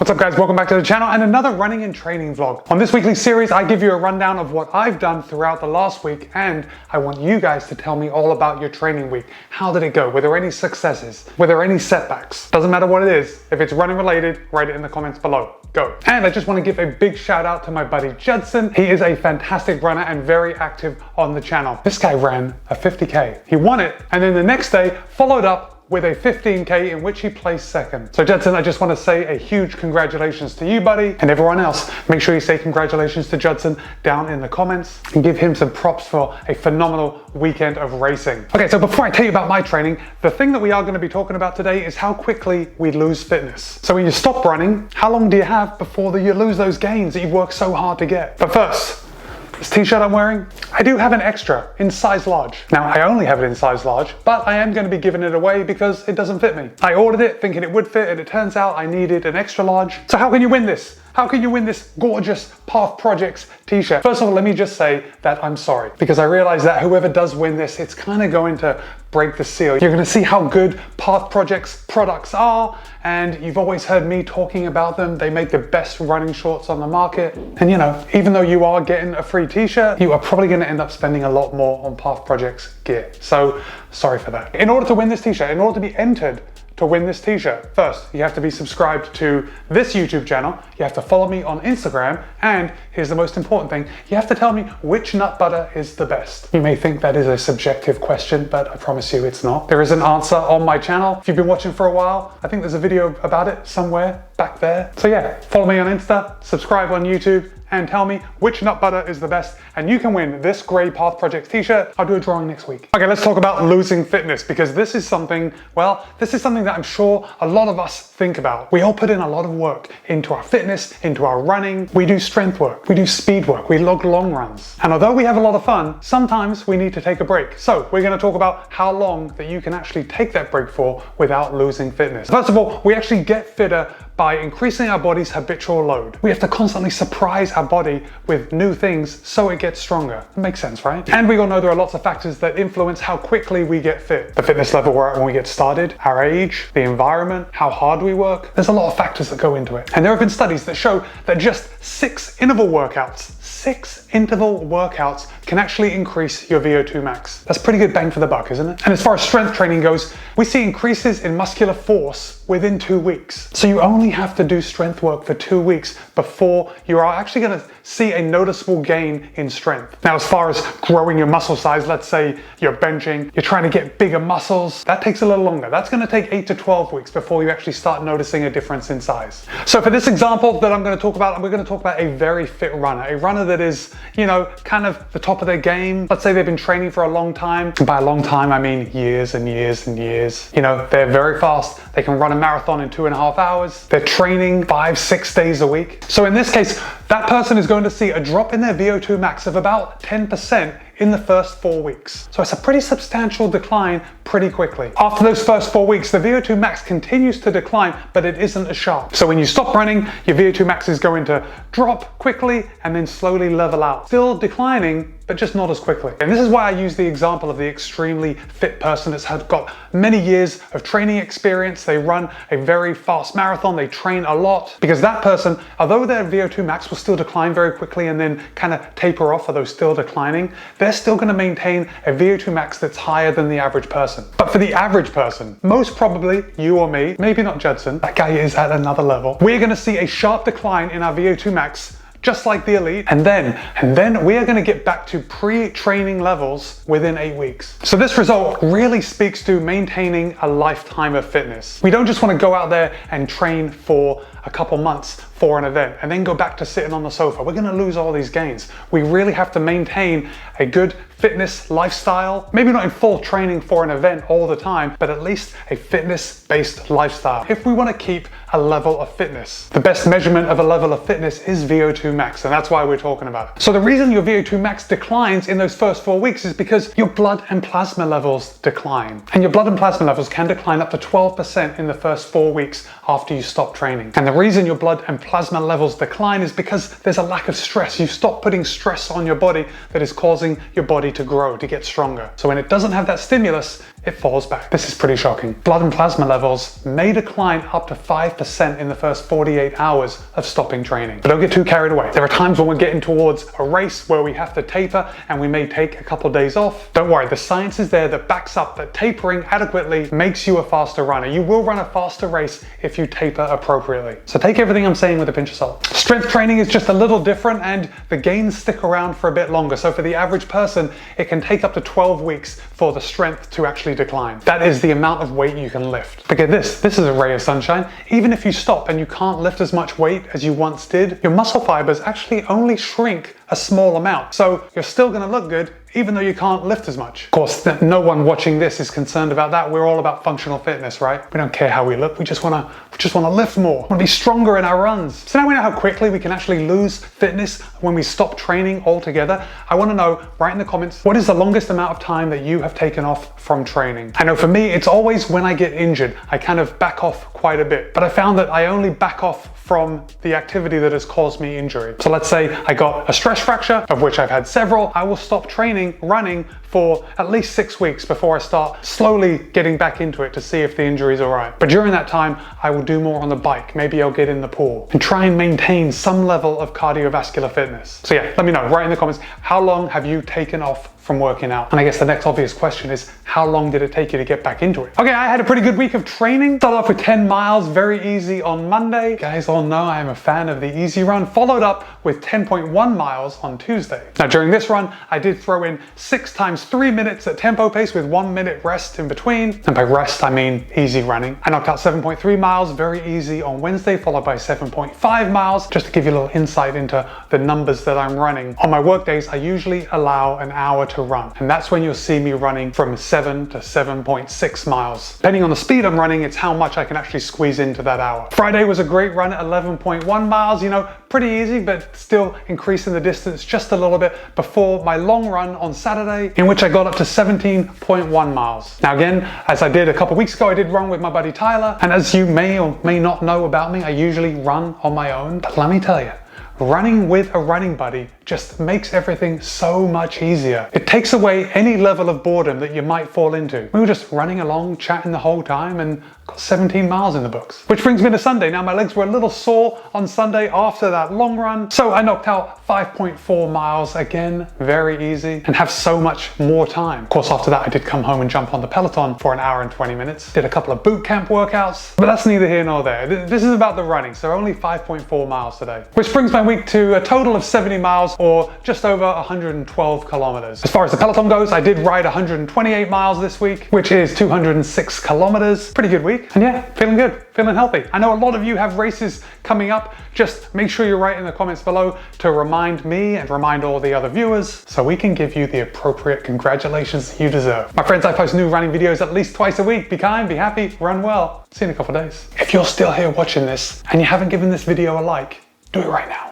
What's up guys, welcome back to the channel and another running and training vlog. On this weekly series, I give you a rundown of what I've done throughout the last week, and I want you guys to tell me all about your training week. How did it go? Were there any successes? Were there any setbacks? Doesn't matter what it is. If it's running related, write it in the comments below. Go. And I just want to give a big shout out to my buddy Judson. He is a fantastic runner and very active on the channel. This guy ran a 50K. He won it, and then the next day followed up with a 15K in which he placed second. So Judson, I just want to say a huge congratulations to you, buddy, and everyone else. Make sure you say congratulations to Judson down in the comments and give him some props for a phenomenal weekend of racing. Okay, so before I tell you about my training, the thing that we are going to be talking about today is how quickly we lose fitness. So when you stop running, how long do you have before you lose those gains that you've worked so hard to get? But first, this t-shirt I'm wearing, I do have an extra in size large. Now, I only have it in size large, but I am going to be giving it away because it doesn't fit me. I ordered it thinking it would fit, and it turns out I needed an extra large. So how can you win this? How can you win this gorgeous Path Projects t-shirt? First of all, let me just say that I'm sorry, because I realize that whoever does win this, it's kind of going to break the seal. You're going to see how good Path Projects products are, and you've always heard me talking about them. They make the best running shorts on the market. And you know, even though you are getting a free t-shirt, you are probably going to end up spending a lot more on Path Projects gear. So sorry for that. In order to win this t-shirt, in order to be entered to win this t-shirt, first you have to be subscribed to this YouTube channel, you have to follow me on Instagram, and here's the most important thing, you have to tell me which nut butter is the best. You may think that is a subjective question, but I promise you it's not. There is an answer on my channel. If you've been watching for a while, I think there's a video about it somewhere back there. So yeah, follow me on Insta, subscribe on YouTube, and tell me which nut butter is the best, and you can win this grey Path Projects t-shirt. I'll do a drawing next week. Okay, let's talk about losing fitness, because this is something, well, this is something that I'm sure a lot of us think about. We all put in a lot of work into our fitness, into our running. We do strength work, we do speed work, we log long runs. And although we have a lot of fun, sometimes we need to take a break. So we're gonna talk about how long that you can actually take that break for without losing fitness. First of all, we actually get fitter by increasing our body's habitual load. We have to constantly surprise our body with new things so it gets stronger. It makes sense, right? And we all know there are lots of factors that influence how quickly we get fit. The fitness level we're at when we get started, our age, the environment, how hard we work. There's a lot of factors that go into it. And there have been studies that show that just 6 interval workouts can actually increase your VO2 max. That's pretty good bang for the buck, isn't it? And as far as strength training goes, we see increases in muscular force within 2 weeks. So you only have to do strength work for 2 weeks before you are actually going to see a noticeable gain in strength. Now, as far as growing your muscle size, let's say you're benching, you're trying to get bigger muscles, that takes a little longer. That's going to take 8 to 12 weeks before you actually start noticing a difference in size. So for this example that I'm going to talk about, we're going to talk about a very fit runner, a runner that is, you know, kind of the top of their game. Let's say they've been training for a long time. And by a long time, I mean years and years and years. You know, they're very fast. They can run a marathon in 2.5 hours. They're training 5-6 days a week. So in this case, that person is going to see a drop in their VO2 max of about 10% in the first 4 weeks. So it's a pretty substantial decline pretty quickly. After those first 4 weeks, the VO2 max continues to decline, but it isn't as sharp. So when you stop running, your VO2 max is going to drop quickly and then slowly level out. Still declining, but just not as quickly. And this is why I use the example of the extremely fit person that's got many years of training experience. They run a very fast marathon, they train a lot, because that person, although their VO2 max will still decline very quickly and then kind of taper off, although still declining, they're still going to maintain a VO2 max that's higher than the average person. But for the average person, most probably you or me, maybe not Judson, that guy is at another level, we're going to see a sharp decline in our VO2 max, just like the elite, and then we are going to get back to pre-training levels within 8 weeks. So this result really speaks to maintaining a lifetime of fitness. We don't just want to go out there and train for a couple months for an event and then go back to sitting on the sofa. We're going to lose all these gains. We really have to maintain a good fitness lifestyle, maybe not in full training for an event all the time, but at least a fitness-based lifestyle if we want to keep a level of fitness. The best measurement of a level of fitness is VO2 max, and that's why we're talking about it. So the reason your VO2 max declines in those first 4 weeks is because your blood and plasma levels decline. And your blood and plasma levels can decline up to 12% in the first 4 weeks after you stop training. And the reason your blood and plasma levels decline is because there's a lack of stress. You stop putting stress on your body that is causing your body to grow, to get stronger. So when it doesn't have that stimulus, it falls back. This is pretty shocking. Blood and plasma levels may decline up to 5% in the first 48 hours of stopping training. But don't get too carried away. There are times when we're getting towards a race where we have to taper and we may take a couple of days off. Don't worry, the science is there that backs up that tapering adequately makes you a faster runner. You will run a faster race if you taper appropriately. So take everything I'm saying with a pinch of salt. Strength training is just a little different and the gains stick around for a bit longer. So for the average person, it can take up to 12 weeks for the strength to actually decline. That is the amount of weight you can lift. But get this is a ray of sunshine. Even if you stop and you can't lift as much weight as you once did, your muscle fibers actually only shrink a small amount. So you're still gonna look good even though you can't lift as much. Of course, no one watching this is concerned about that. We're all about functional fitness, right? We don't care how we look. We just wanna lift more. We wanna be stronger in our runs. So now we know how quickly we can actually lose fitness when we stop training altogether. I wanna know, write in the comments, what is the longest amount of time that you have taken off from training? I know for me, it's always when I get injured. I kind of back off quite a bit, but I found that I only back off from the activity that has caused me injury. So let's say I got a stress fracture, of which I've had several. I will stop running for at least 6 weeks before I start slowly getting back into it to see if the injury is all right. But during that time, I will do more on the bike. Maybe I'll get in the pool and try and maintain some level of cardiovascular fitness. So yeah, let me know, write in the comments, how long have you taken off from working out? And I guess the next obvious question is, how long did it take you to get back into it? Okay, I had a pretty good week of training. Started off with 10 miles, very easy on Monday. You guys all know I am a fan of the easy run. Followed up with 10.1 miles on Tuesday. Now during this run, I did throw in 6 times 3 minutes at tempo pace with 1 minute rest in between. And by rest, I mean easy running. I knocked out 7.3 miles, very easy on Wednesday, followed by 7.5 miles, just to give you a little insight into the numbers that I'm running. On my work days, I usually allow an hour to run. And that's when you'll see me running from 7 to 7.6 miles. Depending on the speed I'm running, it's how much I can actually squeeze into that hour. Friday was a great run at 11.1 miles, you know, pretty easy, but still increasing the distance just a little bit before my long run on Saturday, in which I got up to 17.1 miles. Now again, as I did a couple weeks ago, I did run with my buddy Tyler. And as you may or may not know about me, I usually run on my own. But let me tell you, running with a running buddy just makes everything so much easier. It takes away any level of boredom that you might fall into. We were just running along, chatting the whole time, and got 17 miles in the books. Which brings me to Sunday. Now my legs were a little sore on Sunday after that long run, so I knocked out 5.4 miles, again, very easy, and have so much more time. Of course, after that, I did come home and jump on the Peloton for an hour and 20 minutes. Did a couple of boot camp workouts, but that's neither here nor there. This is about the running, so only 5.4 miles today. Which brings my week to a total of 70 miles, or just over 112 kilometers. As far as the Peloton goes, I did ride 128 miles this week, which is 206 kilometers. Pretty good week. And yeah, feeling good, feeling healthy. I know a lot of you have races coming up. Just make sure you write in the comments below to remind me and remind all the other viewers so we can give you the appropriate congratulations you deserve. My friends, I post new running videos at least twice a week. Be kind, be happy, run well. See you in a couple of days. If you're still here watching this and you haven't given this video a like, do it right now.